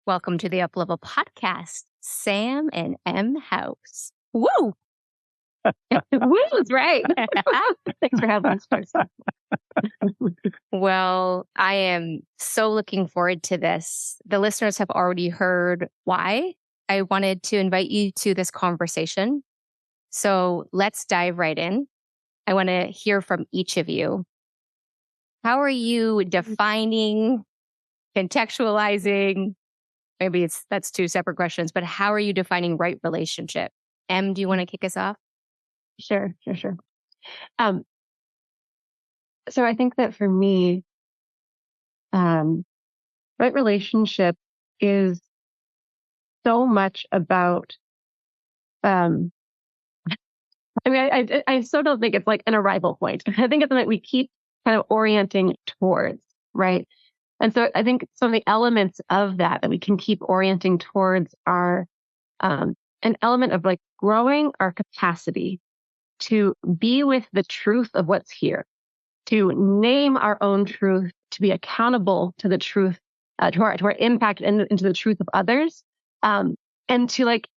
Welcome to the UpLevel Podcast, Sam and M House. Woo! Woo's right. Thanks for having us first. Well, I am so looking forward to this. The listeners have already heard why I wanted to invite you to this conversation. So let's dive right in. I want to hear from each of you. How are you defining, contextualizing? Maybe that's two separate questions, but how are you defining right relationship? Em, do you want to kick us off? Sure. So I think that for me, right relationship is so much about, I still don't think it's like an arrival point. I think it's something that we keep kind of orienting towards, right? And so I think some of the elements of that we can keep orienting towards are an element of like growing our capacity to be with the truth of what's here, to name our own truth, to be accountable to the truth, to our impact and into the truth of others, and to like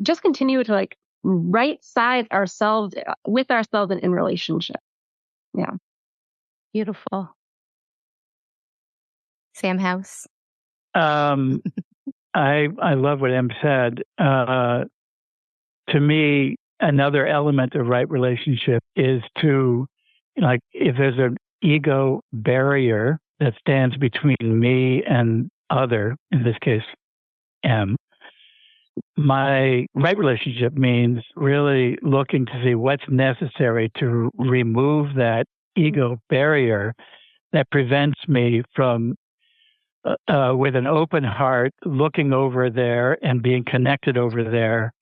just continue to like right size ourselves with ourselves and in relationship. Yeah. Beautiful. Sam House. I love what Em said. To me, another element of right relationship is to, like, if there's an ego barrier that stands between me and other, in this case, M, my right relationship means really looking to see what's necessary to remove that ego barrier that prevents me from, with an open heart, looking over there and being connected over there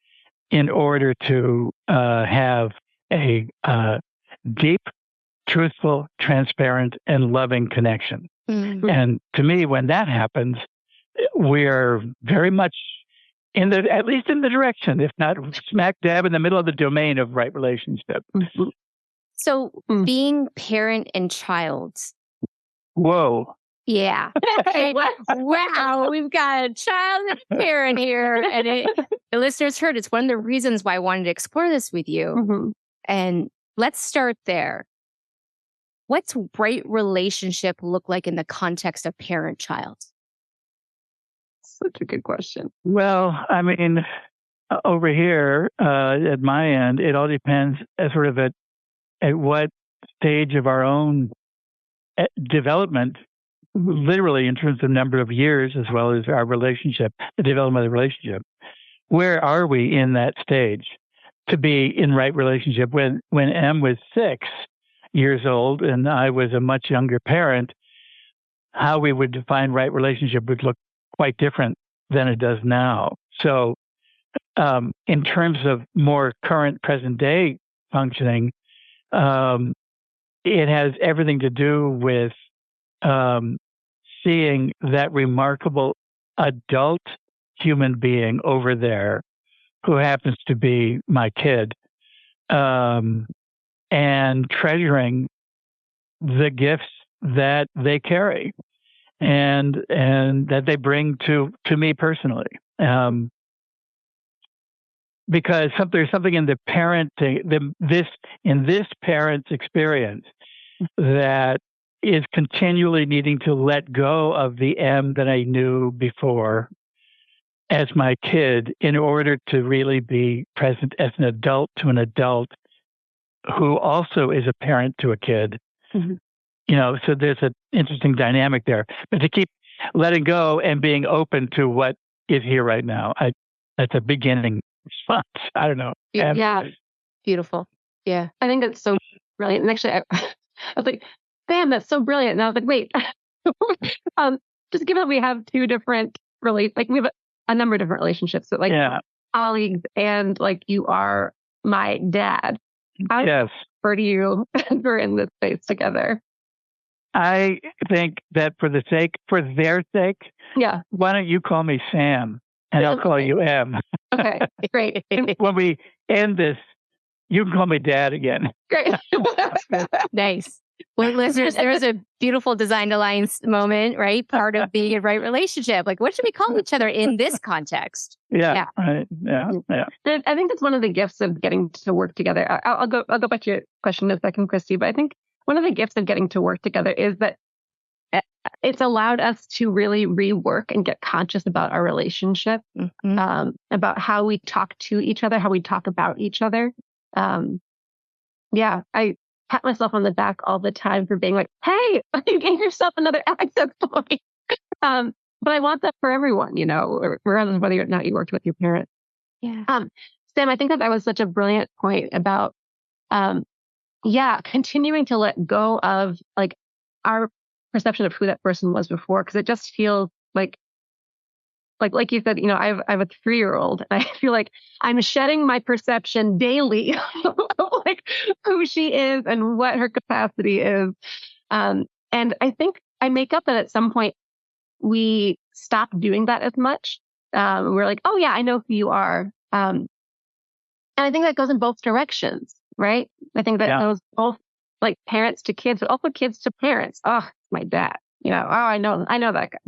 in order to have a deep, truthful, transparent, and loving connection. Mm-hmm. And to me, when that happens, we're very much at least in the direction, if not smack dab in the middle of the domain of right relationship. So being parent and child. Whoa. Yeah. Wow. We've got a child and a parent here. And the listeners heard it's one of the reasons why I wanted to explore this with you. Mm-hmm. And let's start there. What's right relationship look like in the context of parent-child? Such a good question. Well, I mean, over here at my end, it all depends sort of at what stage of our own development, literally in terms of number of years, as well as our relationship, the development of the relationship. Where are we in that stage to be in right relationship? When M was 6 years old and I was a much younger parent, how we would define right relationship would look quite different than it does now. So in terms of more current present day functioning, it has everything to do with seeing that remarkable adult human being over there who happens to be my kid, and treasuring the gifts that they carry and that they bring to me personally. Because there's something in the parenting, in this parent's experience that is continually needing to let go of the M that I knew before as my kid in order to really be present as an adult to an adult who also is a parent to a kid. Mm-hmm. So there's an interesting dynamic there. But to keep letting go and being open to what is here right now, that's a beginning response. I don't know. Yeah. Beautiful. Yeah. I think that's so brilliant. And actually, I was like, damn, that's so brilliant. And I was like, wait, just given that we have two different we have a number of different relationships, so colleagues and like you are my dad. How do you we're in this space together? I think that for their sake, why don't you call me Sam and I'll call you M. Okay, great. When we end this, you can call me Dad again. Great. Nice. Well, listeners, there's a beautiful Designed Alliance moment, right? Part of being a right relationship. Like, what should we call each other in this context? Yeah. Right. Yeah. I think that's one of the gifts of getting to work together. I'll go back to your question in a second, Christy, but I think one of the gifts of getting to work together is that it's allowed us to really rework and get conscious about our relationship, about how we talk to each other, how we talk about each other. I pat myself on the back all the time for being like, hey, you gave yourself another access point. But I want that for everyone, regardless of whether or not you worked with your parents. Yeah. Sam, I think that was such a brilliant point about, continuing to let go of like our perception of who that person was before, because it just feels like you said, I have a 3-year-old, and I feel like I'm shedding my perception daily of like who she is and what her capacity is. And I think I make up that at some point we stop doing that as much. We're like, oh yeah, I know who you are. And I think that goes in both directions, right? I think that goes both like parents to kids, but also kids to parents. Oh, it's my dad. I know that guy.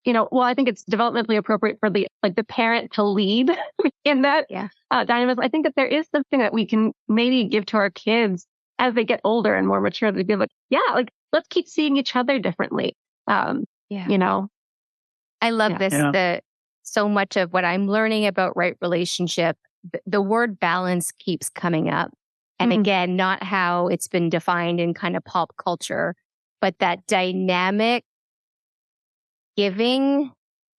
Well, I think it's developmentally appropriate for the parent to lead in that dynamism. I think that there is something that we can maybe give to our kids as they get older and more mature. They'd be like, let's keep seeing each other differently. I love this. So much of what I'm learning about right relationship, the word balance keeps coming up. And again, not how it's been defined in kind of pop culture, but that dynamic giving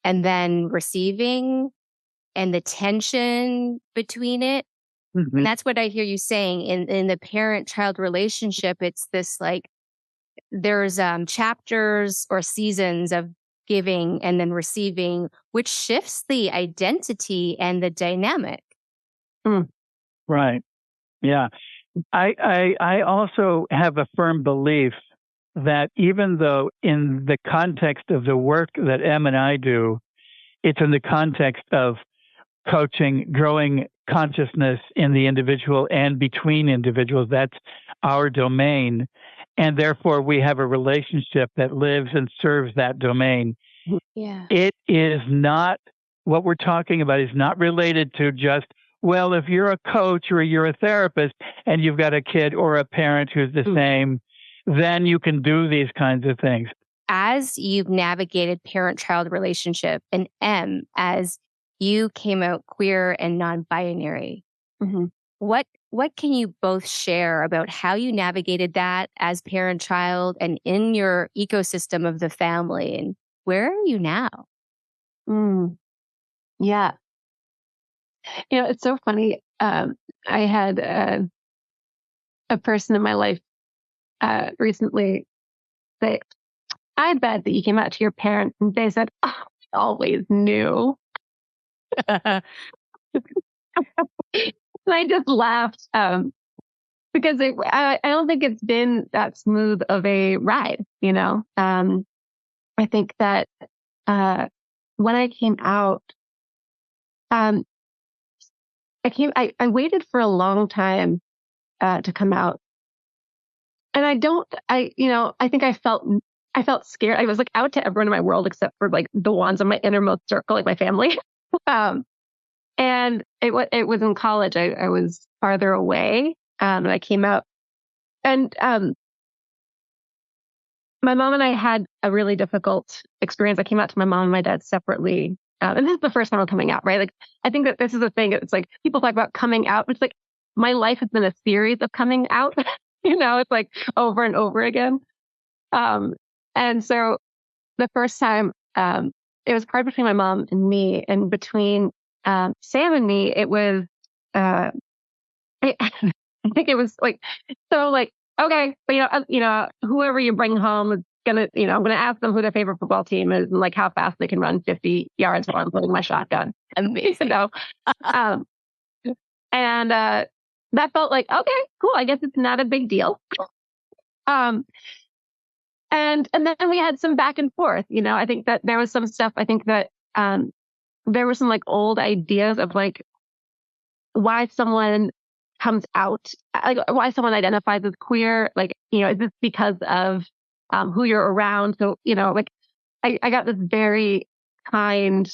and then receiving and the tension between it. And that's what I hear you saying in the parent-child relationship. It's this like, there's chapters or seasons of giving and then receiving, which shifts the identity and the dynamic. Right. Yeah. I also have a firm belief that even though in the context of the work that Em and I do, it's in the context of coaching, growing consciousness in the individual and between individuals. That's our domain. And therefore, we have a relationship that lives and serves that domain. Yeah. It is not, what we're talking about is not related to just, well, if you're a coach or you're a therapist and you've got a kid or a parent who's the same, then you can do these kinds of things. As you've navigated parent-child relationship, and as you came out queer and non-binary, what can you both share about how you navigated that as parent-child and in your ecosystem of the family? And where are you now? Yeah. It's so funny. I had a person in my life recently say, I bet that you came out to your parents and they said, oh, I always knew. And I just laughed because I don't think it's been that smooth of a ride, I think that when I came out, I waited for a long time to come out. And I think I felt scared. I was like out to everyone in my world except for like the ones in my innermost circle, like my family. And it was in college. I was farther away. And I came out, and my mom and I had a really difficult experience. I came out to my mom and my dad separately. And this is the first time I'm coming out, right? Like, I think that this is the thing. It's like people talk about coming out. It's like my life has been a series of coming out. It's like over and over again. And so the first time, it was hard between my mom and me, and between Sam and me, it was, I think it was like, so like, okay, but whoever you bring home is gonna, I'm gonna ask them who their favorite football team is and like how fast they can run 50 yards while I'm loading my shotgun. Amazing. And that felt like, okay, cool. I guess it's not a big deal. And then we had some back and forth. I think that there was some stuff. I think that there were some like old ideas of like why someone comes out, like why someone identifies as queer, like, is this because of who you're around? So, like I got this very kind,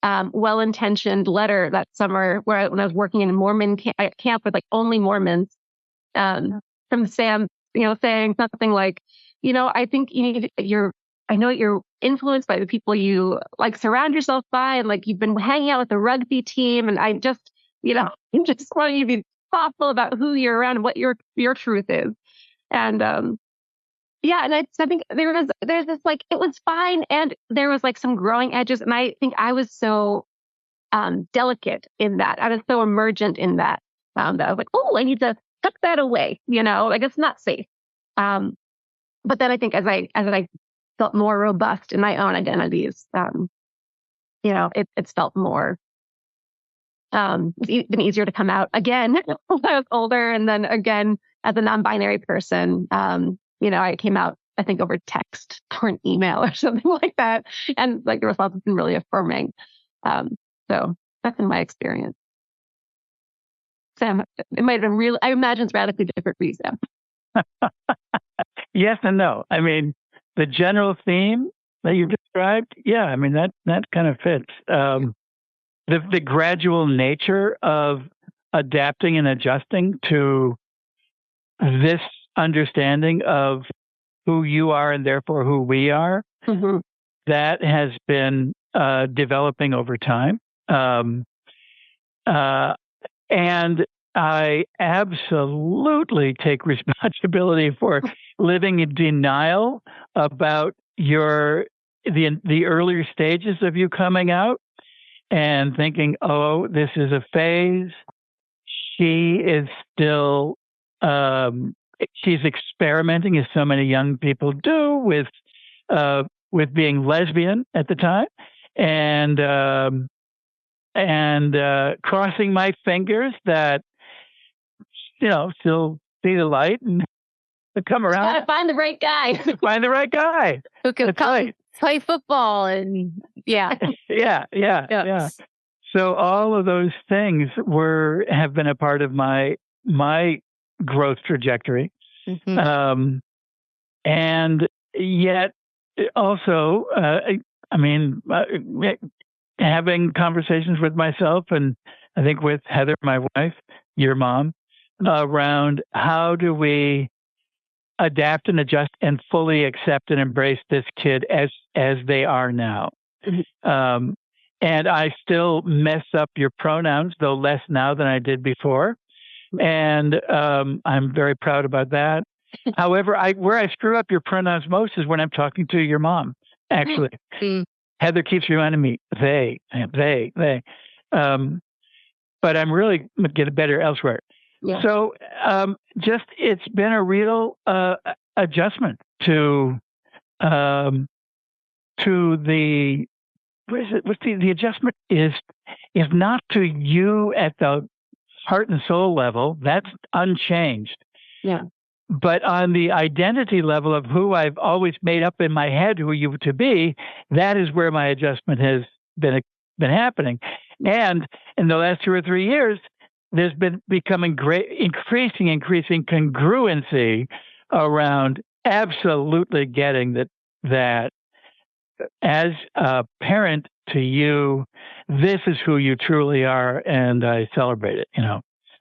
well-intentioned letter that summer when I was working in a Mormon camp with like only Mormons, from Sam, saying something like, I think I know you're influenced by the people you like surround yourself by, and like you've been hanging out with the rugby team, and I just, I just want you to be thoughtful about who you're around and what your truth is. And yeah, and I think there's this like it was fine, and there was like some growing edges, and I think I was so delicate in that. I was so emergent in that, that I was like, oh, I need to tuck that away, like it's not safe. But then I think as I felt more robust in my own identities, it's felt more, it's been easier to come out again when I was older. And then again, as a non-binary person, I came out, I think, over text or an email or something like that. And like the response has been really affirming. So that's been my experience. Sam, it might have been real. I imagine it's radically different for you, Sam. Yes and no. I mean, the general theme that you described, yeah, I mean, that kind of fits. The gradual nature of adapting and adjusting to this understanding of who you are and therefore who we are, Mm-hmm. that has been developing over time. And I absolutely take responsibility for living in denial about the earlier stages of you coming out and thinking, oh, this is a phase. She is still, she's experimenting, as so many young people do, with being lesbian at the time, and crossing my fingers that she'll see the light and come around. Gotta find the right guy. Find the right guy Who can That's right. play football and yeah. Yeah. So all of those things have been a part of my growth trajectory. Mm-hmm. And yet also, having conversations with myself and I think with Heather, my wife, your mom, around how do we adapt and adjust and fully accept and embrace this kid as they are now. Mm-hmm. And I still mess up your pronouns, though less now than I did before. And I'm very proud about that. However, where I screw up your pronouns most is when I'm talking to your mom, actually. Heather keeps reminding me, they. But I'm really going to get better elsewhere. Yeah. So it's been a real adjustment to the, the adjustment is not to you at the heart and soul level. That's unchanged. Yeah. But on the identity level of who I've always made up in my head who you to be, that is where my adjustment has been happening. And in the last 2 or 3 years, there's been becoming increasing congruency around absolutely getting that as a parent to you, this is who you truly are, and I celebrate it.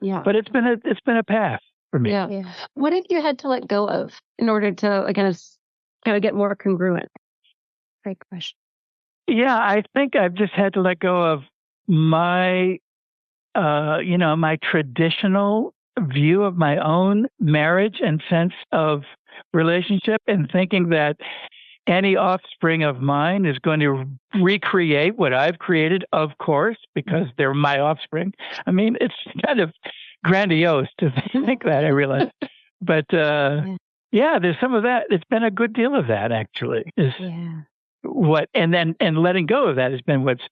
Yeah. But it's been a path for me. Yeah. What have you had to let go of in order to kind of get more congruent? Great question. Yeah, I think I've just had to let go of my my traditional view of my own marriage and sense of relationship, and thinking that any offspring of mine is going to recreate what I've created, of course, because they're my offspring. I mean, it's kind of grandiose to think that, I realize. But there's some of that. It's been a good deal of that, actually. And letting go of that has been what's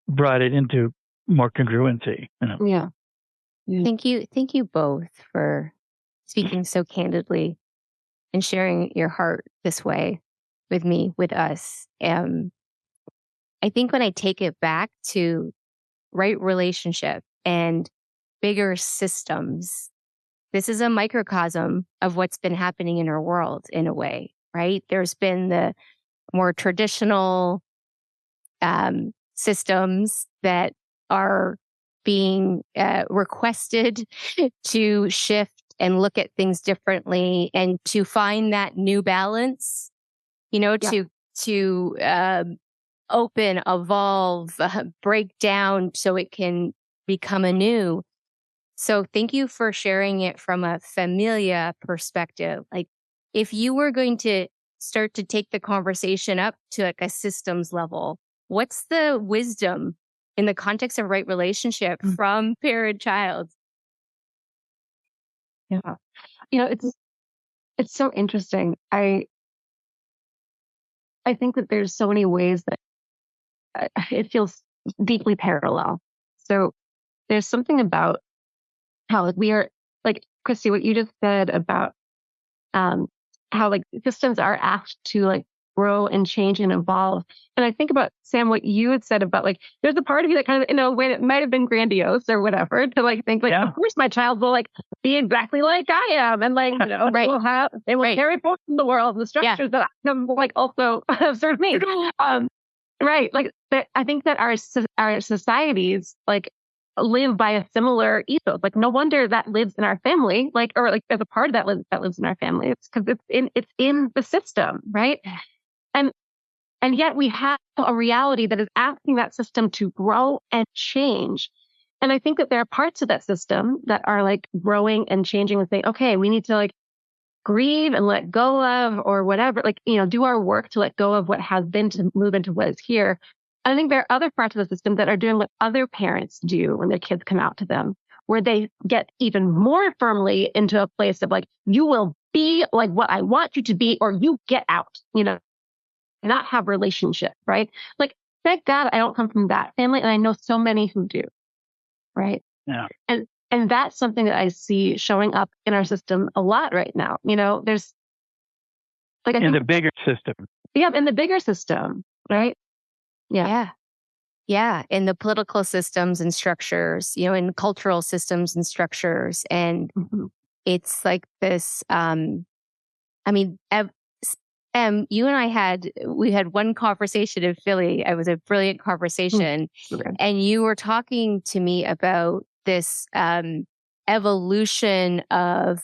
brought it into more congruency. Yeah. Thank you both for speaking so candidly and sharing your heart this way with me, with us. I think when I take it back to right relationship and bigger systems. This is a microcosm of what's been happening in our world in a way, right? There's been the more traditional systems that are being requested to shift and look at things differently and to find that new balance, to open, evolve, break down so it can become anew. So thank you for sharing it from a familia perspective. Like, if you were going to start to take the conversation up to like a systems level, what's the wisdom in the context of right relationship from parent-child? Yeah. It's so interesting. I think that there's so many ways that it feels deeply parallel. So there's something about how like we are, like Christy, what you just said about how like systems are asked to like grow and change and evolve. And I think about, Sam, what you had said about like, there's a part of you that kind of, in a way that might have been grandiose or whatever, to like think like, of course my child will like be exactly like I am. And like, they will carry forth in the world the structures that I have like also serve me. Right. Like I think that our societies like live by a similar ethos. Like no wonder that lives in our family, like, or like there's a part of that lives in our family. It's because it's in the system, right? And yet we have a reality that is asking that system to grow and change. And I think that there are parts of that system that are like growing and changing and saying, okay, we need to like grieve and let go of, or whatever, like, do our work to let go of what has been to move into what is here. I think there are other parts of the system that are doing what other parents do when their kids come out to them, where they get even more firmly into a place of like, you will be like what I want you to be, or you get out, not have relationship, right? Like, thank God I don't come from that family. And I know so many who do, right? Yeah. And that's something that I see showing up in our system a lot right now. There's like, in the bigger system. Yeah, in the bigger system, right? Yeah. In the political systems and structures, in cultural systems and structures. And it's like this, you and we had one conversation in Philly. It was a brilliant conversation. Okay. And you were talking to me about this evolution of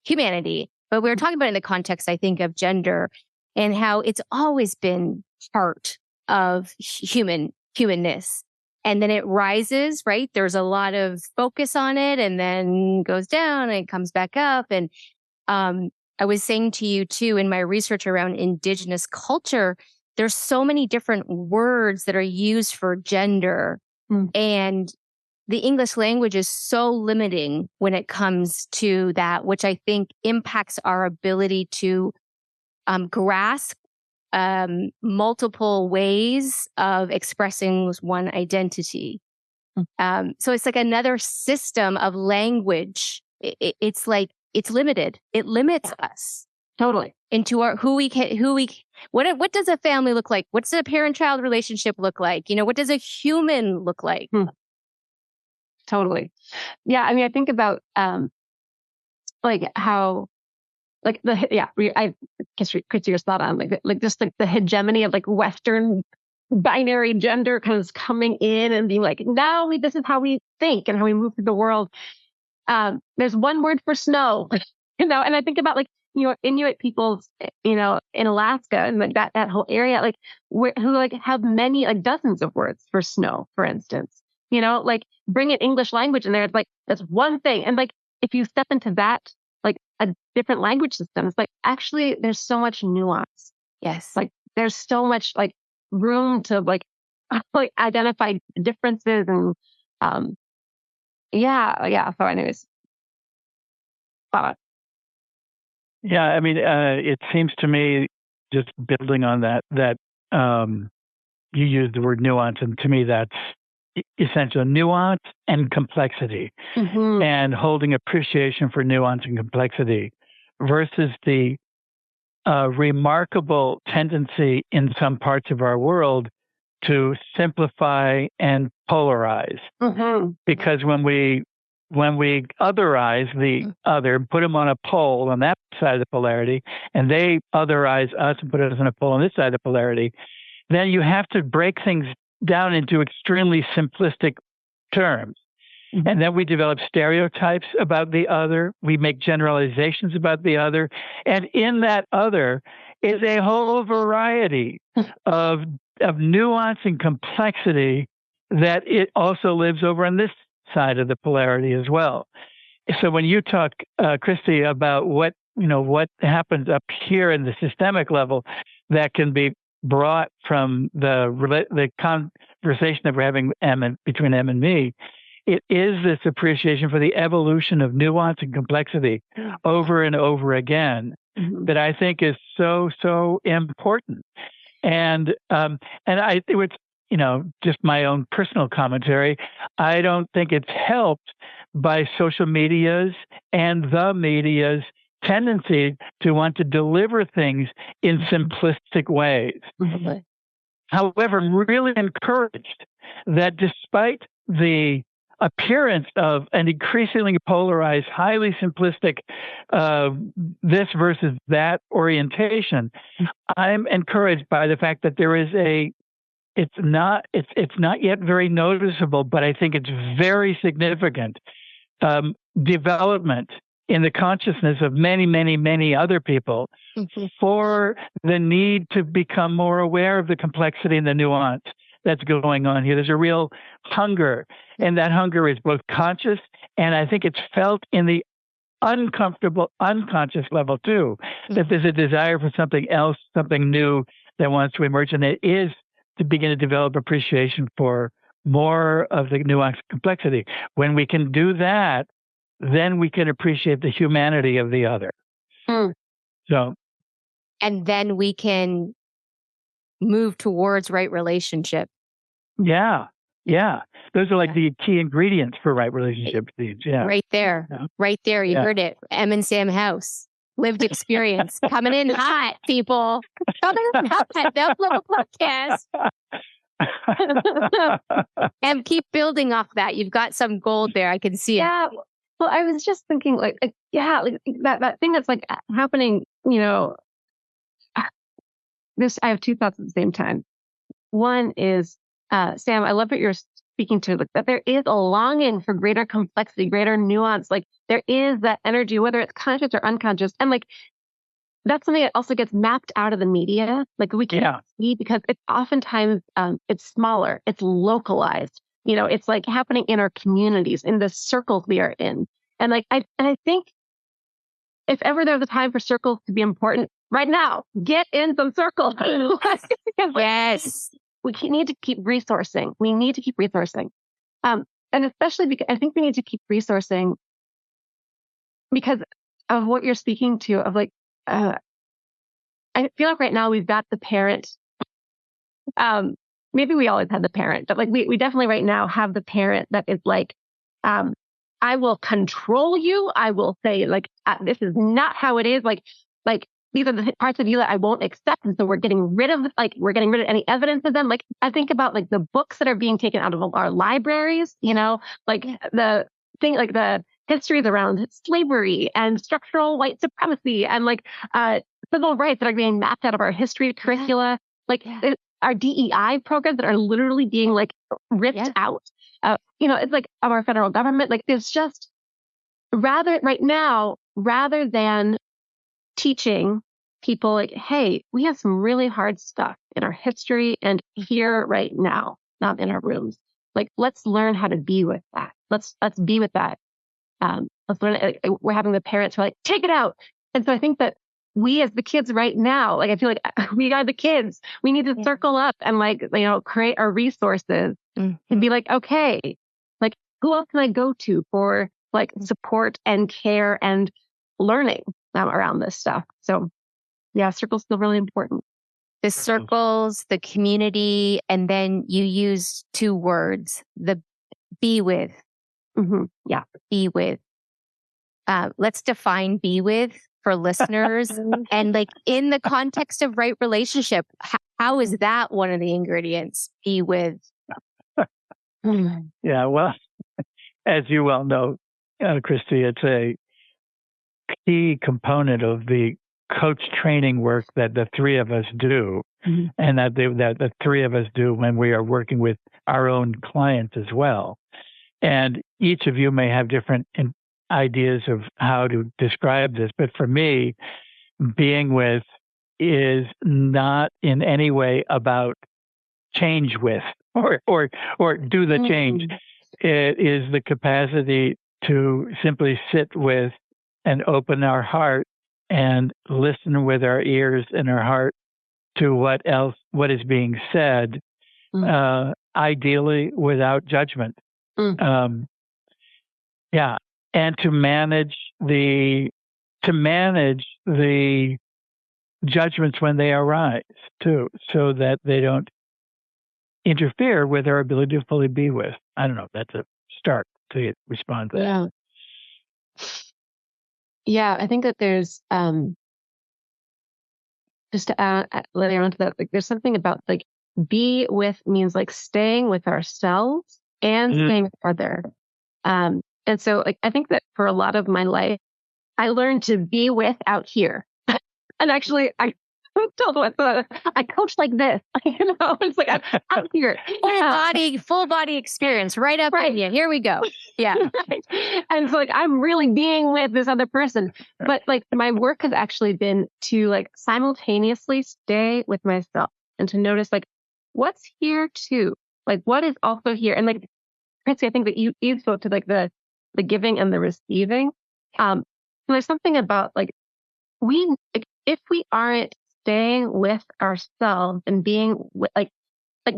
humanity. But we were talking about it in the context, I think, of gender and how it's always been part of humanness. And then it rises, right? There's a lot of focus on it and then goes down and comes back up. And I was saying to you too, in my research around Indigenous culture, there's so many different words that are used for gender. And the English language is so limiting when it comes to that, which I think impacts our ability to grasp multiple ways of expressing one identity. So it's like another system of language. It's like, it's limited. It limits us totally into our what does a family look like? What's a parent-child relationship look like? What does a human look like? Totally. Yeah. I mean, I think about like how like I guess Christy, you're spot on. Like just like the hegemony of like Western binary gender kind of coming in and being like, now this is how we think and how we move through the world. There's one word for snow, and I think about like, Inuit peoples, in Alaska and like that whole area, like who like have many, like dozens of words for snow, for instance, like bring an English language in there. It's like, that's one thing. And like, if you step into that, like a different language system, it's like, actually, there's so much nuance. Yes. Like there's so much like room to like identify differences and, So anyways. Yeah, I mean, it seems to me, just building on that you used the word nuance, and to me that's essential. Nuance and complexity, and holding appreciation for nuance and complexity versus the remarkable tendency in some parts of our world to simplify and polarize. Because when we when we otherize the other, put them on a pole on that side of the polarity, and they otherize us and put us on a pole on this side of the polarity, then you have to break things down into extremely simplistic terms. And then we develop stereotypes about the other. We make generalizations about the other. And in that other is a whole variety of nuance and complexity that it also lives over on this side of the polarity as well. So when you talk, Christy, about what happens up here in the systemic level that can be brought from the conversation that we're having between M and me, it is this appreciation for the evolution of nuance and complexity over and over again that I think is so important. And it was, just my own personal commentary. I don't think it's helped by social medias and the media's tendency to want to deliver things in simplistic ways. However, I'm really encouraged that despite the appearance of an increasingly polarized, highly simplistic this versus that orientation, I'm encouraged by the fact that there is it's not yet very noticeable, but I think it's very significant development in the consciousness of many, many, many other people for the need to become more aware of the complexity and the nuance that's going on here. There's a real hunger, and that hunger is both conscious, and I think it's felt in the unconscious level too, that there's a desire for something else, something new that wants to emerge, and it is to begin to develop appreciation for more of the nuance and complexity. When we can do that, then we can appreciate the humanity of the other. So, and then we can move towards right relationship. Yeah. Those are like the key ingredients for right relationship. Yeah. Right there. Yeah. Right there. You heard it. Em and Sam House. Lived experience. Coming in hot, people. Coming in hot. The UpLevel Podcast. And keep building off that. You've got some gold there. I can see it. Yeah. Well, I was just thinking like that thing that's like happening, this, I have two thoughts at the same time. One is, Sam, I love what you're speaking to, like, that there is a longing for greater complexity, greater nuance. Like there is that energy, whether it's conscious or unconscious. And like, that's something that also gets mapped out of the media. Like we can't see because it's oftentimes, it's smaller, it's localized. It's like happening in our communities, in the circles we are in. And like, I think if ever there's a time for circles to be important, right now, get in some circles. Yes. We need to keep resourcing. We need to keep resourcing. And especially because I think we need to keep resourcing because of what you're speaking to, of like, I feel like right now we've got the parent. Maybe we always had the parent, but like we definitely right now have the parent that is like, I will control you. I will say like, this is not how it is. Like these are the parts of you that I won't accept. And so we're getting rid of any evidence of them. Like I think about like the books that are being taken out of our libraries, like the thing, like the histories around slavery and structural white supremacy and like, civil rights that are being mapped out of our history curricula, like our DEI programs that are literally being like ripped out. It's like of our federal government. Like there's just rather than teaching people like, hey, we have some really hard stuff in our history and here right now, not in our rooms. Like, let's learn how to be with that. Let's be with that. Let's learn. We're having the parents who are like, take it out. And so I think that we as the kids right now, like, I feel like we are the kids. We need to circle up and like, create our resources and be like, okay, like who else can I go to for like support and care and learning around this stuff? So yeah, circles feel really important. The circles, the community, and then you use two words, the be with. Yeah. Be with. Let's define be with for listeners. And like in the context of right relationship, how is that one of the ingredients? Be with. Yeah, well, as you well know, Christy, it's a key component of the coach training work that the three of us do, and that the three of us do when we are working with our own clients as well. And each of you may have different ideas of how to describe this, but for me, being with is not in any way about change with or do the change. It is the capacity to simply sit with and open our heart and listen with our ears and our heart to what is being said, ideally without judgment. Yeah, and to manage the judgments when they arise too, so that they don't interfere with our ability to fully be with. I don't know. That's a start to respond to that. Yeah, I think that there's just to add later on to that, like there's something about like be with means like staying with ourselves and staying with other. And so like I think that for a lot of my life, I learned to be with out here. And actually I told what I coach like this. It's like I'm out here. Full body experience right up in you. Here we go. Yeah. Right. And so like I'm really being with this other person. But like my work has actually been to like simultaneously stay with myself and to notice like what's here too. Like what is also here. And like Chrissy, I think that you spoke to like the giving and the receiving. And there's something about like if we aren't staying with ourselves and being with, like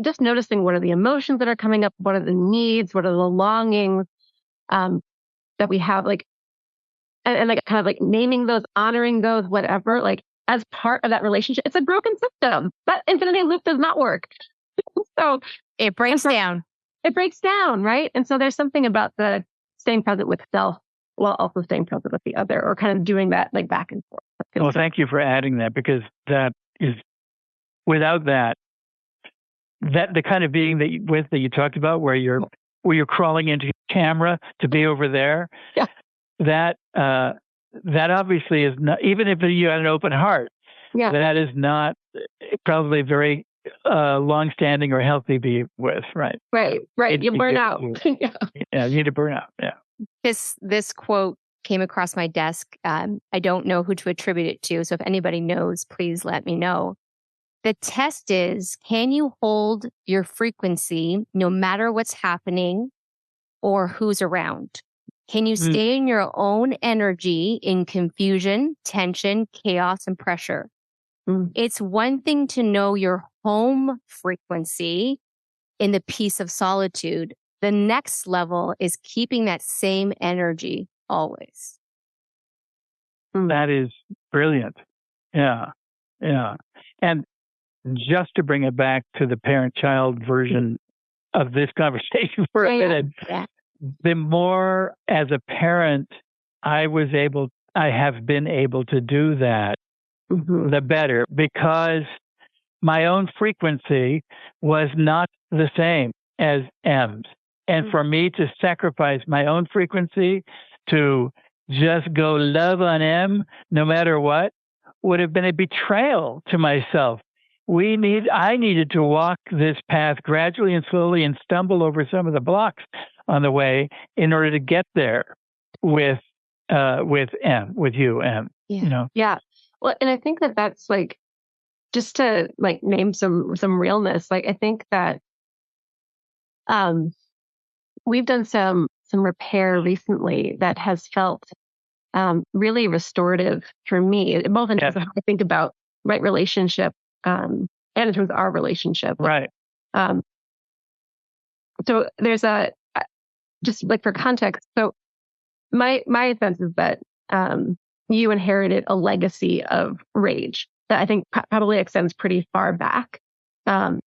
just noticing what are the emotions that are coming up, what are the needs, what are the longings that we have, like, and like kind of like naming those, honoring those, whatever, like as part of that relationship. It's a broken system. That infinity loop does not work. So it breaks down. It breaks down, right? And so there's something about the staying present with self while also staying present with the other, or kind of doing that like back and forth. Well, thank you for adding that, because that is, without that the kind of being that you talked about, where you're crawling into your camera to be over there. Yeah. That obviously is not, even if you had an open heart. Yeah. That is not probably very long-standing or healthy to be with, right? Right. You burn out. Yeah, you need to burn out. Yeah. This quote came across my desk. I don't know who to attribute it to, so if anybody knows, please let me know. The test is, can you hold your frequency no matter what's happening or who's around? Can you stay in your own energy in confusion, tension, chaos, and pressure? It's one thing to know your home frequency in the peace of solitude. The next level is keeping that same energy always. That is brilliant. Yeah. And just to bring it back to the parent-child version of this conversation for a minute, the more as a parent I have been able to do that, the better, because my own frequency was not the same as M's. And for me to sacrifice my own frequency to just go love on M no matter what would have been a betrayal to myself. I needed to walk this path gradually and slowly and stumble over some of the blocks on the way in order to get there with you, M. Yeah. You know? Yeah. Well, and I think that that's like, just to like name some realness, like I think that we've done some repair recently that has felt really restorative for me, both in terms of how I think about right relationship and in terms of our relationship. Right. So there's just like for context. So my sense is that you inherited a legacy of rage that I think probably extends pretty far back. And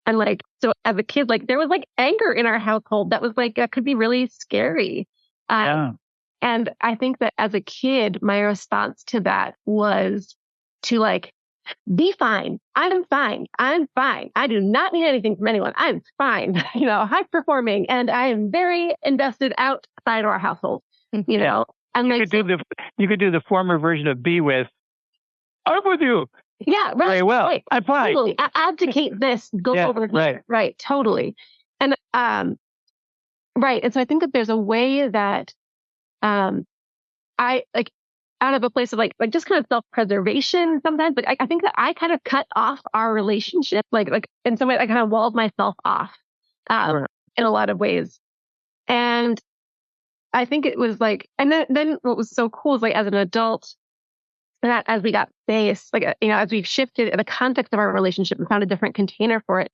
like, so as a kid, like there was like anger in our household that was like, could be really scary. And I think that as a kid, my response to that was to like, be fine. I'm fine. I do not need anything from anyone. I'm fine. High performing. And I am very invested outside our household. you know, and You like, could do the former version of be with. I'm with you. yeah, right. Very well. Right. I'm fine. Totally. Abdicate this, go Yeah, over here. right. Right. Totally. And, right. And so I think that there's a way that, I like out of a place of like just kind of self-preservation sometimes. Like I think that I kind of cut off our relationship, like in some way I kind of walled myself off, Sure. in a lot of ways. And I think it was like, and then what was so cool is like as an adult, that as we got space, like, you know, as we've shifted the context of our relationship and found a different container for it,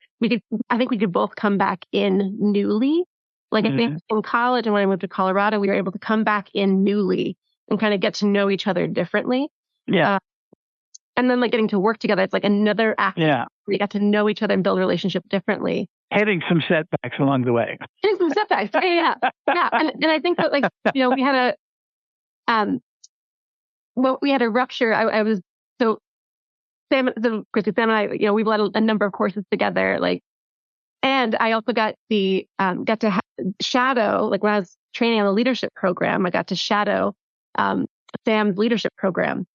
I think we could both come back in newly. Like I think in college and when I moved to Colorado, we were able to come back in newly and kind of get to know each other differently. Yeah. And then like getting to work together, it's like another act. Yeah. We got to know each other and build a relationship differently. Hitting some setbacks along the way. Hitting some setbacks. Yeah. Yeah. And I think that like, you know, we had we had a rupture. I was, so Sam and I, you know, we've led a number of courses together, like, and I also got to shadow, like when I was training on the leadership program, I got to shadow, Sam's leadership program.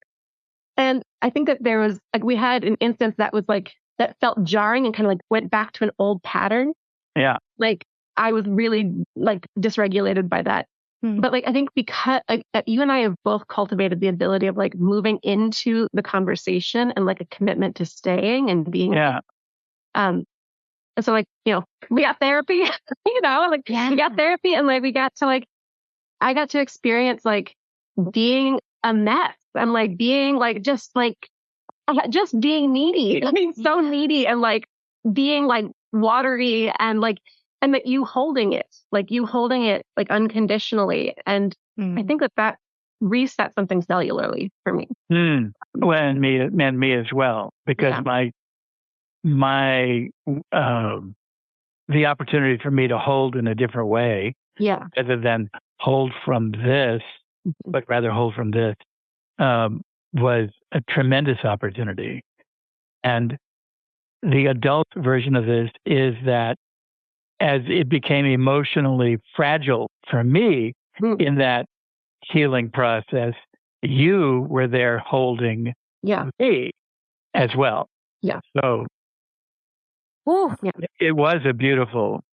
And I think that there was like, we had an instance that was like, that felt jarring and kind of like went back to an old pattern. Yeah. Like I was really like dysregulated by that. But like, I think because like you and I have both cultivated the ability of like moving into the conversation and like a commitment to staying and being, Yeah. And so like, you know, we got therapy, you know, like we got therapy and like, we got to like, I got to experience like being a mess and like being like, just being needy. I mean, so needy and like being like watery and like, and that you holding it like unconditionally. And I think that reset something cellularly for me. Well, and me as well, because the opportunity for me to hold in a different way, rather than hold from this, but rather hold from this, was a tremendous opportunity. And the adult version of this is that as it became emotionally fragile for me in that healing process, you were there holding me as well. Yeah. So it was a beautiful,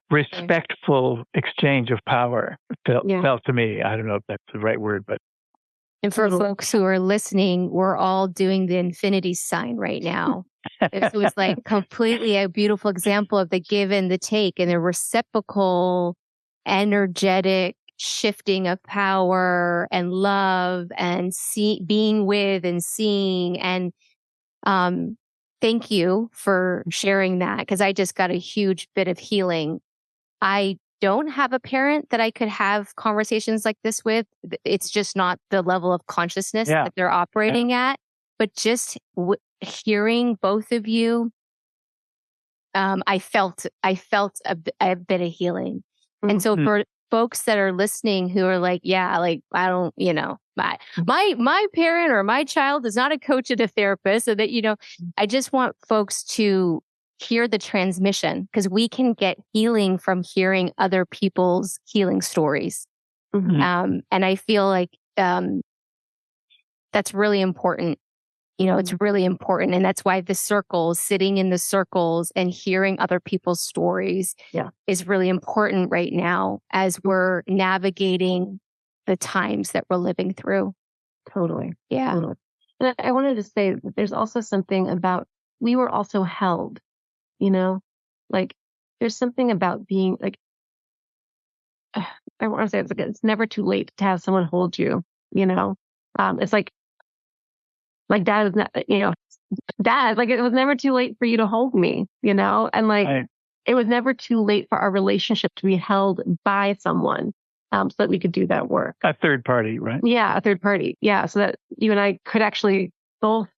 respectful exchange of power. Felt to me. I don't know if that's the right word, but. And for folks who are listening, we're all doing the infinity sign right now. It was like completely a beautiful example of the give and the take and the reciprocal, energetic shifting of power and love and being with and seeing. And thank you for sharing that, because I just got a huge bit of healing. I don't have a parent that I could have conversations like this with. It's just not the level of consciousness that they're operating at. But just hearing both of you, I felt a bit of healing. And so for folks that are listening who are like, I don't, my parent or my child is not a coach and a therapist, so that, I just want folks to hear the transmission, because we can get healing from hearing other people's healing stories. And I feel like that's really important. It's really important. And that's why the circles, sitting in the circles and hearing other people's stories is really important right now as we're navigating the times that we're living through. Totally. Yeah. Totally. And I wanted to say that there's also something about, we were also held, like there's something about being like, I want to say it's never too late to have someone hold you, it's like dad was not, dad, like it was never too late for you to hold me, and like it was never too late for our relationship to be held by someone, so that we could do that work. A third party, right? Yeah, a third party. Yeah, so that you and I could actually both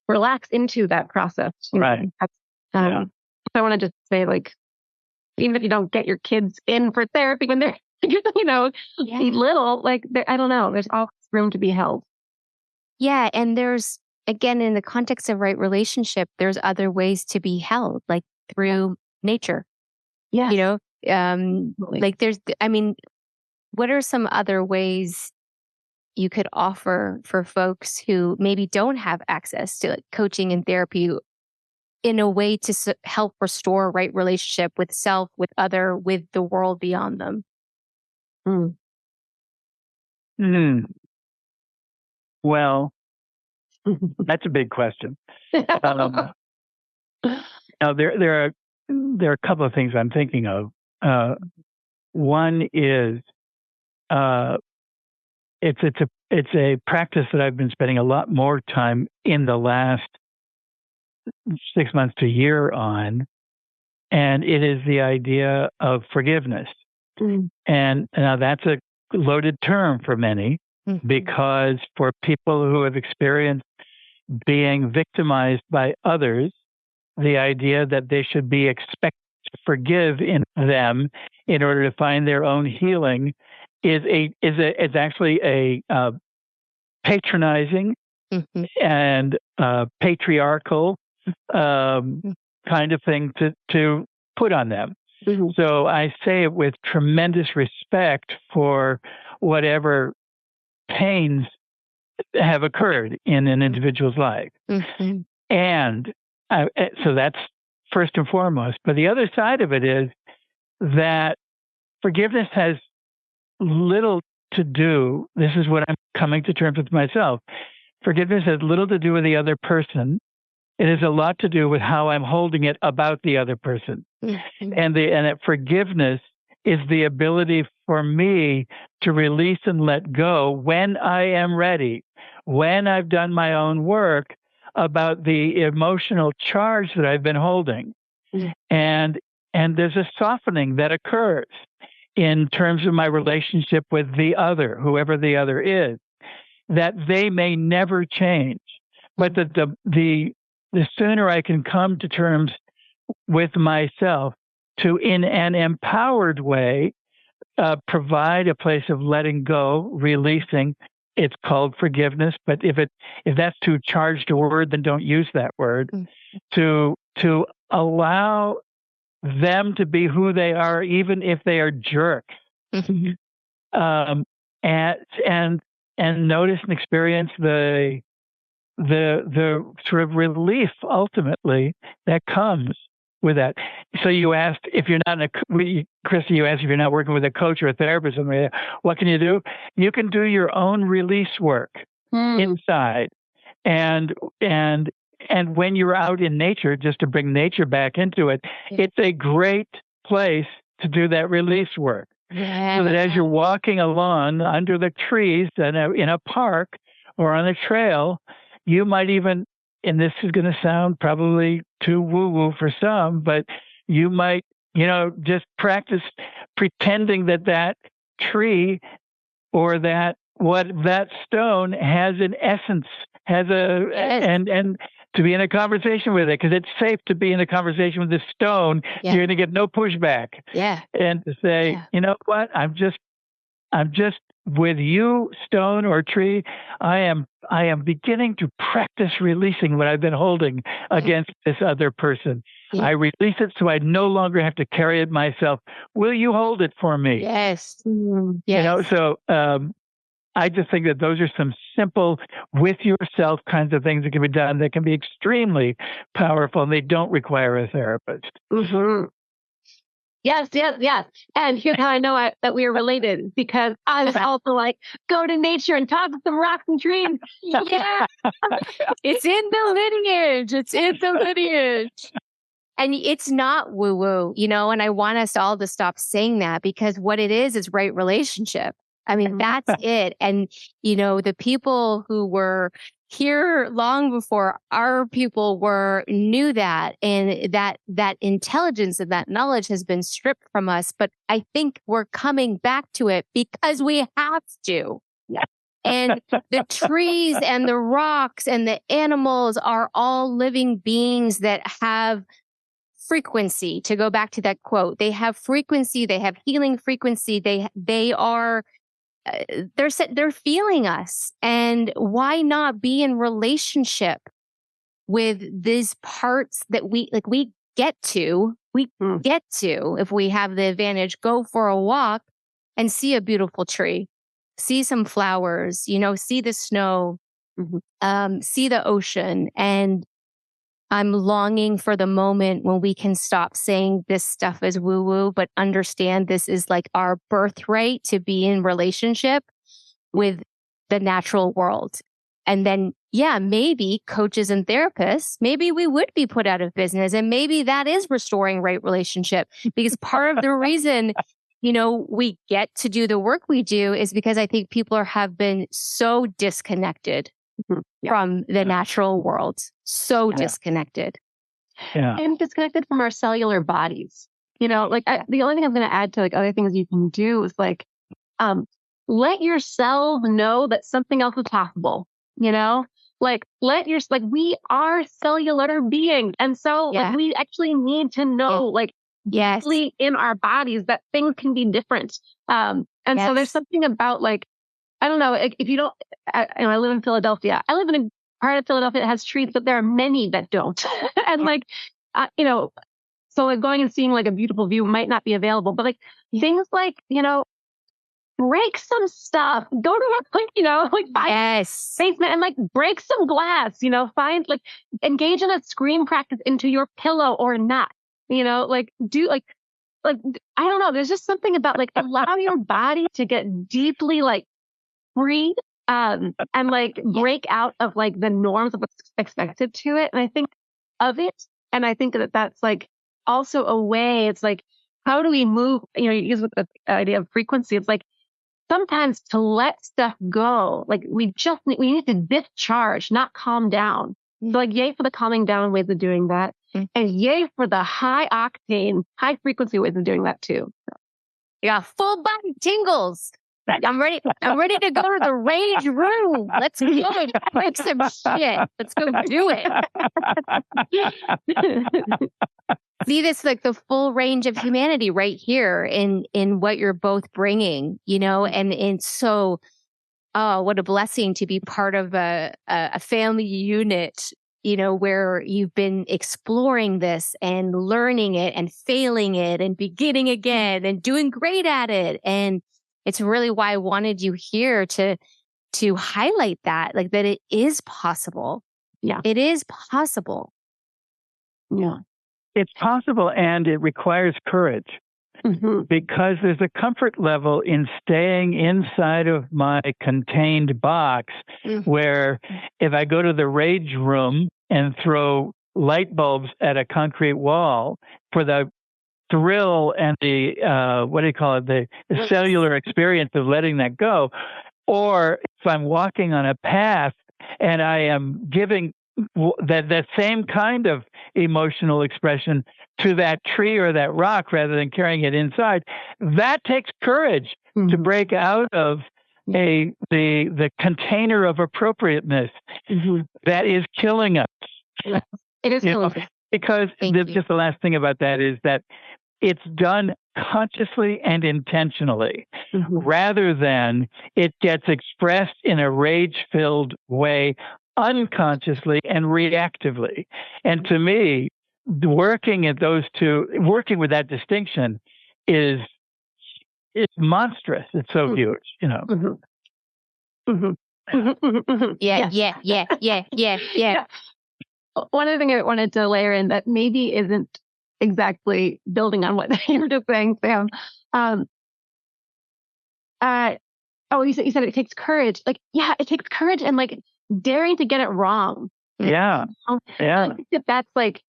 relax into that process. Right. So I want to just say, like, even if you don't get your kids in for therapy when they're, little, like, I don't know, there's always room to be held. Yeah. And there's, again, in the context of right relationship, there's other ways to be held, like through nature. Yeah. Like what are some other ways you could offer for folks who maybe don't have access to like coaching and therapy in a way to help restore a right relationship with self, with other, with the world beyond them? Well, that's a big question. Now there are a couple of things I'm thinking of. One is it's a practice that I've been spending a lot more time in the last 6 months to a year on, and it is the idea of forgiveness. And now that's a loaded term for many, because for people who have experienced being victimized by others, the idea that they should be expected to forgive in them in order to find their own healing is actually a patronizing and patriarchal kind of thing to put on them. So I say it with tremendous respect for whatever pains have occurred in an individual's life. And so that's first and foremost. But the other side of it is that forgiveness has little to do, this is what I'm coming to terms with myself, forgiveness has little to do with the other person. It has a lot to do with how I'm holding it about the other person. And that forgiveness is the ability for me to release and let go when I am ready, when I've done my own work about the emotional charge that I've been holding. And there's a softening that occurs in terms of my relationship with the other, whoever the other is, that they may never change. But that the sooner I can come to terms with myself to, in an empowered way, provide a place of letting go, releasing. It's called forgiveness, but if that's too charged a word, then don't use that word. To allow them to be who they are, even if they are jerks, and notice and experience the sort of relief ultimately that comes with that. So you asked if you're not Christy, you asked if you're not working with a coach or a therapist, what can you do? You can do your own release work inside, and when you're out in nature, just to bring nature back into it, it's a great place to do that release work. So that as you're walking along under the trees in a park or on a trail, you might even, and this is going to sound probably too woo-woo for some, but you might, just practice pretending that tree or that stone has an essence, and to be in a conversation with it, because it's safe to be in a conversation with this stone. You're going to get no pushback. And to say, you know what, I'm just with you, stone or tree, I am beginning to practice releasing what I've been holding against this other person. I release it so I no longer have to carry it myself. Will you hold it for me? Yes. So I just think that those are some simple with yourself kinds of things that can be done that can be extremely powerful, and they don't require a therapist. Yes. And here's how I know that we are related, because I was also like, go to nature and talk to some rocks and trees. It's in the lineage. And it's not woo-woo, and I want us all to stop saying that, because what it is right relationship. I mean, that's it. And, the people who were here long before our people knew that, and that intelligence and that knowledge has been stripped from us. But I think we're coming back to it because we have to. And the trees and the rocks and the animals are all living beings that have frequency. To go back to that quote, they have frequency, they have healing frequency. They are, they're feeling us. And why not be in relationship with these parts that we get to, if we have the advantage, go for a walk and see a beautiful tree, see some flowers, see the snow, see the ocean. And I'm longing for the moment when we can stop saying this stuff is woo woo, but understand this is like our birthright to be in relationship with the natural world. And then, maybe coaches and therapists, maybe we would be put out of business. And maybe that is restoring right relationship, because part of the reason, we get to do the work we do is because I think people have been so disconnected from the natural world, so disconnected. And disconnected from our cellular bodies. The only thing I'm going to add to like other things you can do is like, let yourself know that something else is possible, like we are cellular beings. And so like, we actually need to know, like, deeply in our bodies that things can be different. So there's something about like, I don't know, if you don't, I live in Philadelphia. I live in a part of Philadelphia that has trees, but there are many that don't. And like, so like going and seeing like a beautiful view might not be available, but like things like, break some stuff, go to find basement and like break some glass, find like engage in a scream practice into your pillow or not, like do like I don't know. There's just something about like allow your body to get deeply like free and like break out of like the norms of what's expected to it. And I think of it. And I think that that's like also a way, it's like, how do we move, you use with the idea of frequency. It's like sometimes to let stuff go, like we need to discharge, not calm down. So like yay for the calming down ways of doing that. And yay for the high octane, high frequency ways of doing that too. Yeah, full body tingles. I'm ready to go to the rage room. Let's go break some shit. Let's go do it. See, this like the full range of humanity right here in what you're both bringing, and so, what a blessing to be part of a family unit, where you've been exploring this and learning it and failing it and beginning again and doing great at it. And it's really why I wanted you here to highlight that, like that it is possible. Yeah. It is possible. Yeah. It's possible, and it requires courage because there's a comfort level in staying inside of my contained box where if I go to the rage room and throw light bulbs at a concrete wall for the thrill and the, the cellular experience of letting that go, or if I'm walking on a path and I am giving that same kind of emotional expression to that tree or that rock rather than carrying it inside, that takes courage to break out of the container of appropriateness that is killing us. It is killing us. Because just the last thing about that is that it's done consciously and intentionally rather than it gets expressed in a rage-filled way unconsciously and reactively. And to me, working with that distinction is monstrous. It's so huge, Yeah. One other thing I wanted to layer in that maybe isn't exactly building on what you were just saying, Sam. You said it takes courage. Like, yeah, it takes courage and like daring to get it wrong. Yeah. Yeah. I think that's like,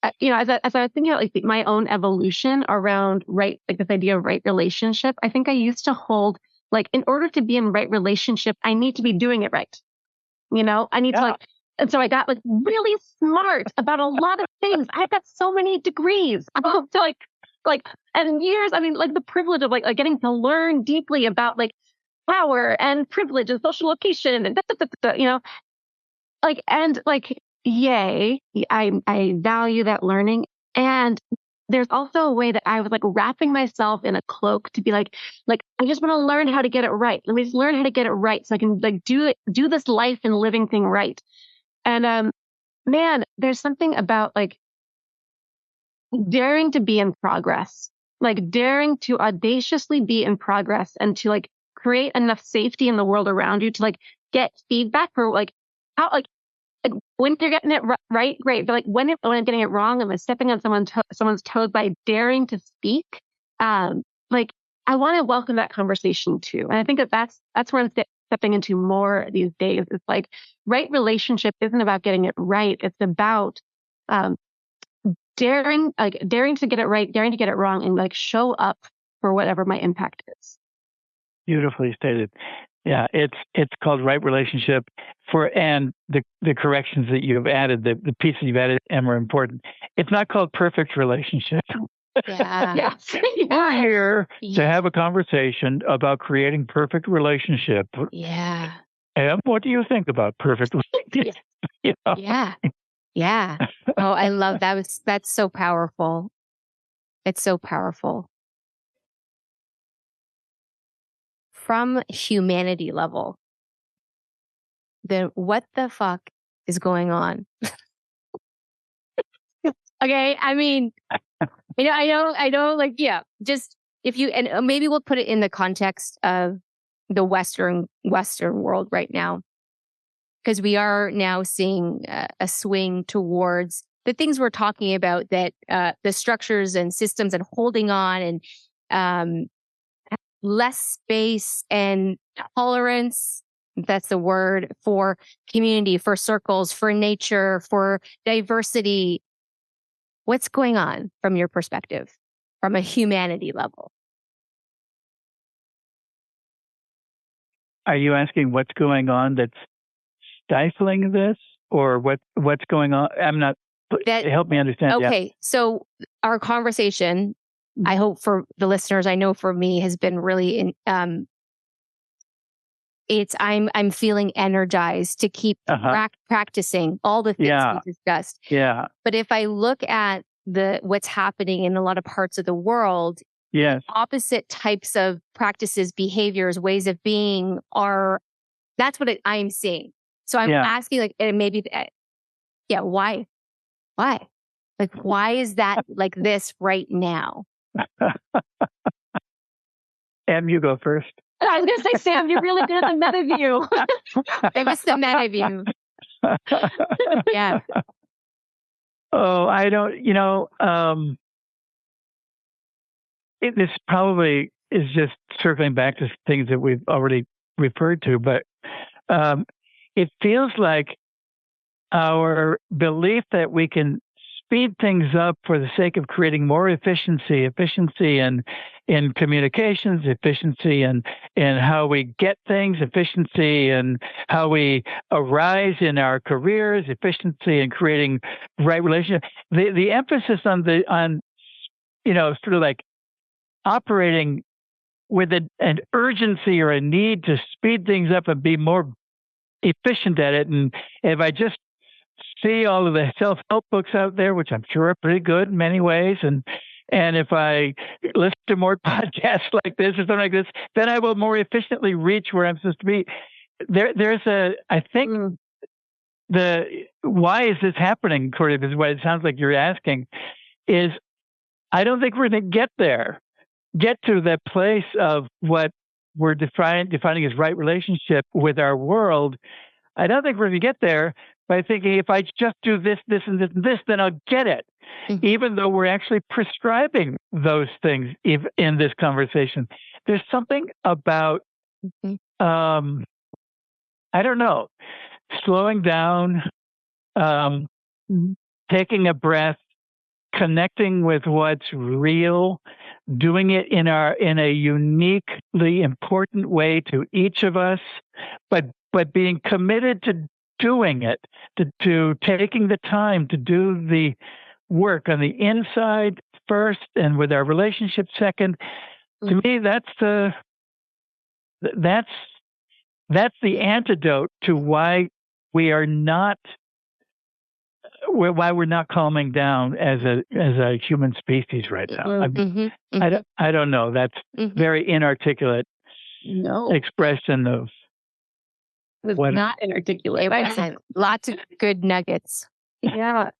as I was thinking about like my own evolution around this idea of right relationship, I think I used to hold like, in order to be in right relationship, I need to be doing it right. I need to and so I got like really smart about a lot of things. I've got so many degrees to and years. I mean, like the privilege of like getting to learn deeply about like power and privilege and social location and yay, I value that learning. And there's also a way that I was like wrapping myself in a cloak to be like I just want to learn how to get it right. Let me just learn how to get it right so I can like do this life and living thing right. And man, there's something about like daring to be in progress, like daring to audaciously be in progress and to like create enough safety in the world around you to like get feedback for like how like when you're getting it right, great. But like when I'm getting it wrong, am I stepping on someone's toes by daring to speak? Like I want to welcome that conversation too, and I think that's where I'm stepping into more these days. It's like right relationship isn't about getting it right; it's about daring to get it right, daring to get it wrong, and like show up for whatever my impact is. Beautifully stated. Yeah, it's called right relationship and the corrections that you've added, the pieces you've added, Emma, are important. It's not called perfect relationship. Yeah. Yes. We're here to have a conversation about creating perfect relationship. Yeah. Em, what do you think about perfect relationship? You know? Yeah. Yeah. Oh, I love that. That's so powerful. It's so powerful. From humanity level, then what the fuck is going on? Okay. I mean, I know, like, yeah, just if you, and maybe we'll put it in the context of the Western world right now, because we are now seeing a swing towards the things we're talking about, that the structures and systems and holding on and less space and tolerance. That's the word, for community, for circles, for nature, for diversity. What's going on from your perspective, from a humanity level? Are you asking what's going on that's stifling this, or what's going on? I'm not. Help me understand. Okay, yeah. So our conversation, I hope for the listeners, I know for me, has been really it's I'm feeling energized to keep practicing all the things we discussed. Yeah. But if I look at what's happening in a lot of parts of the world, yes, opposite types of practices, behaviors, ways of being that's what I'm seeing. So I'm asking, like, and maybe, why? Like, why is that like this right now? Em, you go first. I was going to say, Sam, you're really good at the meta view. It was the meta view. Yeah. Oh, I don't, this probably is just circling back to things that we've already referred to, but it feels like our belief that we can speed things up for the sake of creating more efficiency in communications, efficiency in how we get things, efficiency in how we arise in our careers, efficiency in creating right relationships. The emphasis on sort of like operating with an urgency or a need to speed things up and be more efficient at it. And if I just see all of the self-help books out there, which I'm sure are pretty good in many ways, and if I listen to more podcasts like this or something like this, then I will more efficiently reach where I'm supposed to be. I think why is this happening, Corey, is what it sounds like you're asking, is I don't think we're going to get to that place of what we're defining as right relationship with our world. I don't think we're going to get there by thinking if I just do this, this, and this, and this, then I'll get it. Mm-hmm. Even though we're actually prescribing those things in this conversation. There's something about, I don't know, slowing down, taking a breath, connecting with what's real, doing it in a uniquely important way to each of us, but being committed to doing it, to taking the time to do the work on the inside first and with our relationship second. To me, that's the antidote to why we're not calming down as a human species right now. I don't know. That's very inarticulate expression of. It was not inarticulate. It wasn't. Lots of good nuggets. Yeah.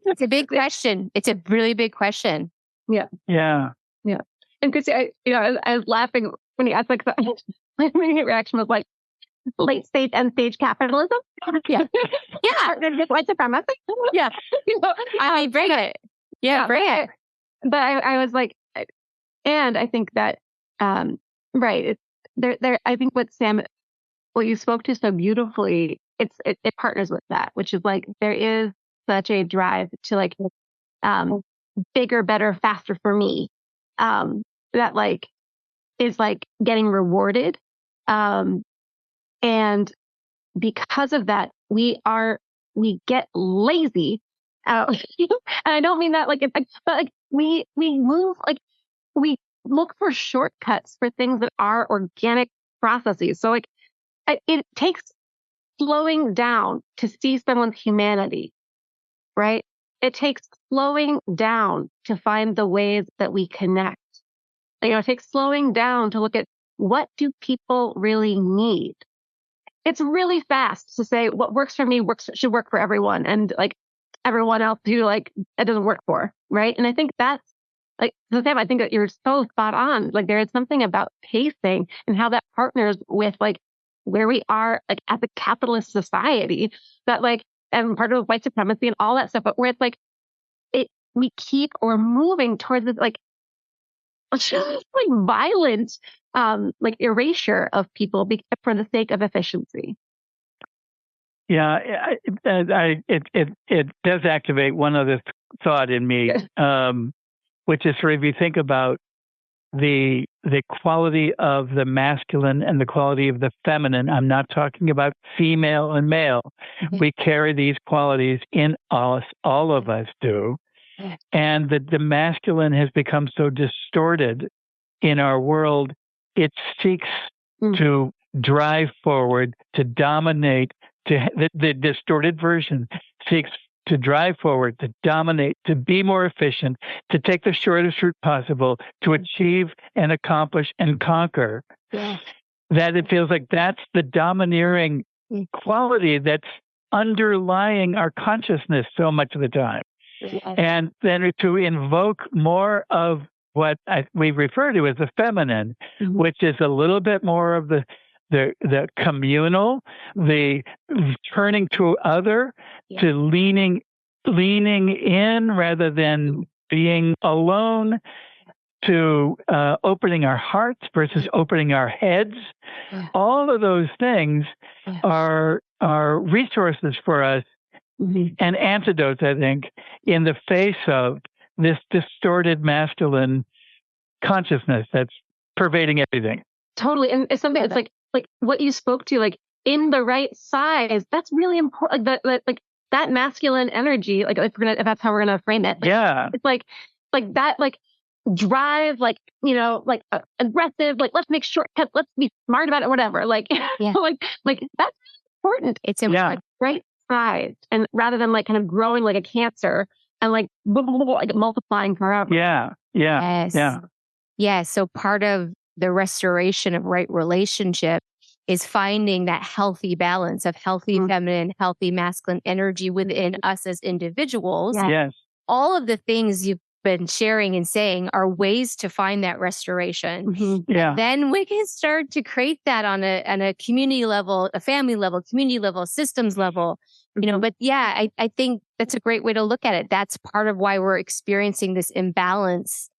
It's a big question. It's a really big question. Yeah. Yeah. Yeah. And Christy, I was laughing when he asked, like, my immediate reaction was like, late stage, end stage capitalism. Yeah. Yeah. Just white supremacy. Yeah. I bring it. Yeah, bring it. But I was like, and I think that, right. It's there. I think what you spoke to so beautifully, it partners with that, which is like, there is such a drive to like, bigger, better, faster for me, that like is like getting rewarded. And because of that, we get lazy. And I don't mean that like, it's like, but like we move, like we look for shortcuts for things that are organic processes. So like it takes slowing down to see someone's humanity, right? It takes slowing down to find the ways that we connect. It takes slowing down to look at what do people really need. It's really fast to say what works for me should work for everyone, and like everyone else who like it doesn't work for, right? And I think that's like Sam, I think that you're so spot on. Like there is something about pacing and how that partners with like where we are like as a capitalist society, that like, and part of white supremacy and all that stuff, but where it's like we're moving towards this like just like violent like erasure of people for the sake of efficiency. Yeah, it does activate one other thought in me, which is sort of, if you think about the quality of the masculine and the quality of the feminine. I'm not talking about female and male. Mm-hmm. We carry these qualities in us, all of us do. And the masculine has become so distorted in our world, it seeks to drive forward, to dominate, the distorted version seeks to drive forward, to dominate, to be more efficient, to take the shortest route possible, to achieve and accomplish and conquer. Yeah. That it feels like that's the domineering quality that's underlying our consciousness so much of the time. Yes. And then to invoke more of what we refer to as the feminine, which is a little bit more of the communal, the turning to other, to leaning in rather than being alone, to opening our hearts versus opening our heads. All of those things are resources for us and antidotes, I think, in the face of this distorted masculine consciousness that's pervading everything. Totally. And it's something that's like what you spoke to, like in the right size, that's really important. Like that masculine energy, like if that's how we're going to frame it. Like, it's like that, like drive, like, like aggressive, like let's make shortcuts, let's be smart about it, whatever. Like, like that's important. It's important. Right size. And rather than like kind of growing like a cancer and like multiplying forever. Yeah. So part of the restoration of right relationship is finding that healthy balance of healthy feminine, healthy masculine energy within us as individuals. Yes. All of the things you've been sharing and saying are ways to find that restoration. And then we can start to create that on a community level, a family level, community level, systems level. But I think that's a great way to look at it. That's part of why we're experiencing this imbalance.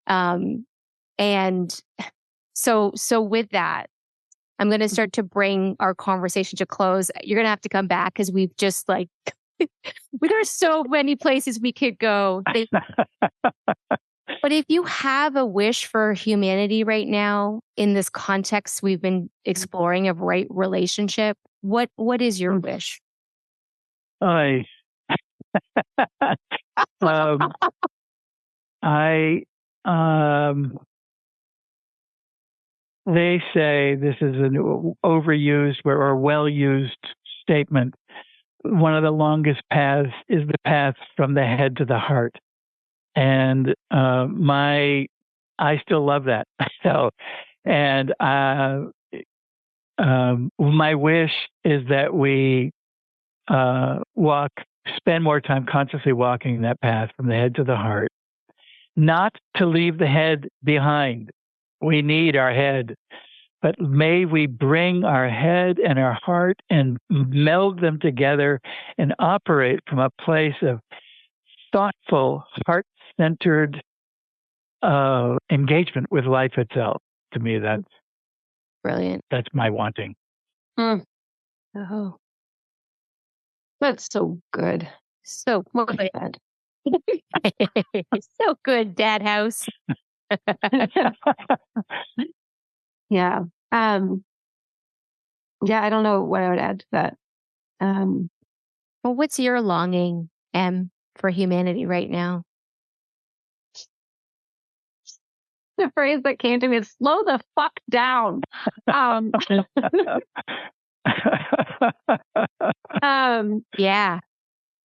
And so with that, I'm going to start to bring our conversation to close. You're going to have to come back because we've just like, there are so many places we could go. But if you have a wish for humanity right now in this context we've been exploring of right relationship, what is your wish? They say this is an overused or well-used statement. One of the longest paths is the path from the head to the heart. And I still love that. So, and my wish is that we walk spend more time consciously walking that path from the head to the heart, not to leave the head behind. We need our head, but may we bring our head and our heart and meld them together and operate from a place of thoughtful, heart-centered engagement with life itself. To me, that's Brilliant. That's my wanting. Oh, That's so good. so Well good. said. So good, Dad House. Yeah. Yeah, I don't know what I would add to that. Well, what's your longing, for humanity right now? The phrase that came to me is slow the fuck down. Yeah.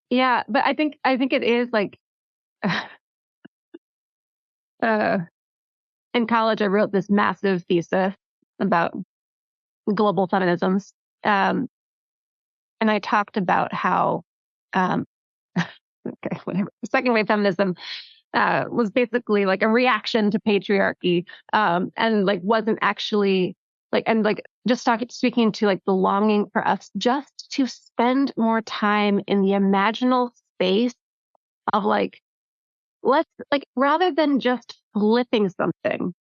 Yeah, but I think it is like in college I wrote this massive thesis about global feminisms. And I talked about how okay, whatever. Second wave feminism was basically like a reaction to patriarchy, and like wasn't actually like, and like just speaking to like the longing for us just to spend more time in the imaginal space of like, let's like, rather than just flipping something,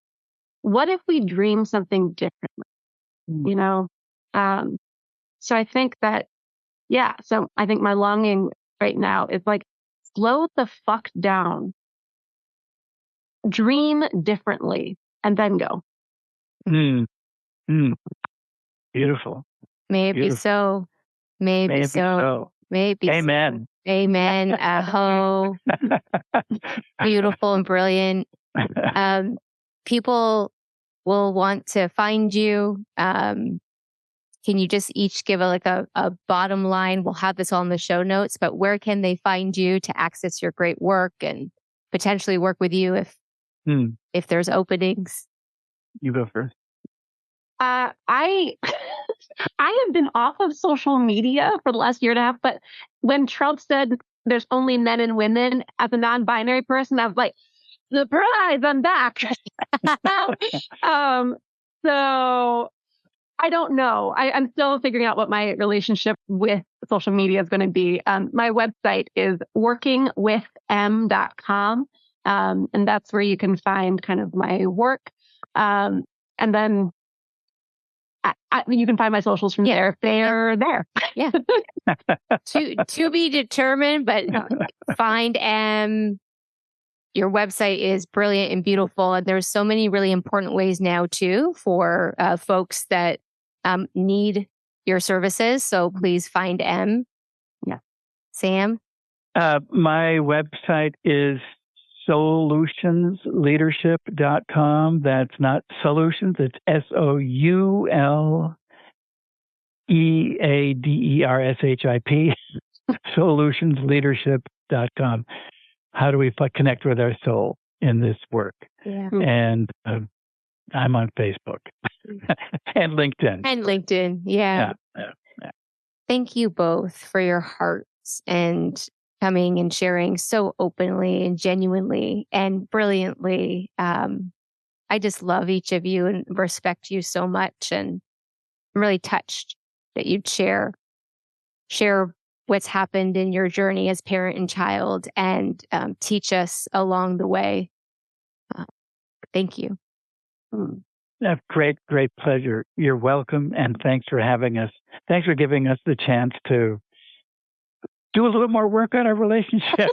what if we dream something differently, you know? So I think that, yeah, so I think my longing right now is like, slow the fuck down, dream differently, and then go. Beautiful. Maybe Beautiful. so. Maybe so. Maybe Amen. So. Amen. Aho. Beautiful and brilliant. People will want to find you. Can you just each give a bottom line? We'll have this all in the show notes, but where can they find you to access your great work and potentially work with you if there's openings? You go first. I have been off of social media for the last year and a half, but when Trump said there's only men and women, as a non-binary person, I was like, surprise, I'm back. So I don't know. I'm still figuring out what my relationship with social media is going to be. My website is workingwithm.com. And that's where you can find kind of my work. And then you can find my socials from there. They're there. Yeah. To be determined, but find M. Your website is brilliant and beautiful. And there's so many really important ways now too for folks that need your services. So please find M. Yeah. Sam? My website is solutionsleadership.com. That's not solutions. It's SOULEADERSHIP. Solutionsleadership.com. How do we connect with our soul in this work? Yeah. And I'm on Facebook and LinkedIn. Yeah. Yeah. Thank you both for your hearts and coming and sharing so openly and genuinely and brilliantly. I just love each of you and respect you so much, and I'm really touched that you'd share what's happened in your journey as parent and child, and teach us along the way. Thank you. Great pleasure. You're welcome, and thanks for having us. Thanks for giving us the chance to do a little more work on our relationship.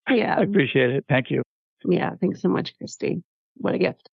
Yeah. I appreciate it. Thank you. Yeah. Thanks so much, Christy. What a gift.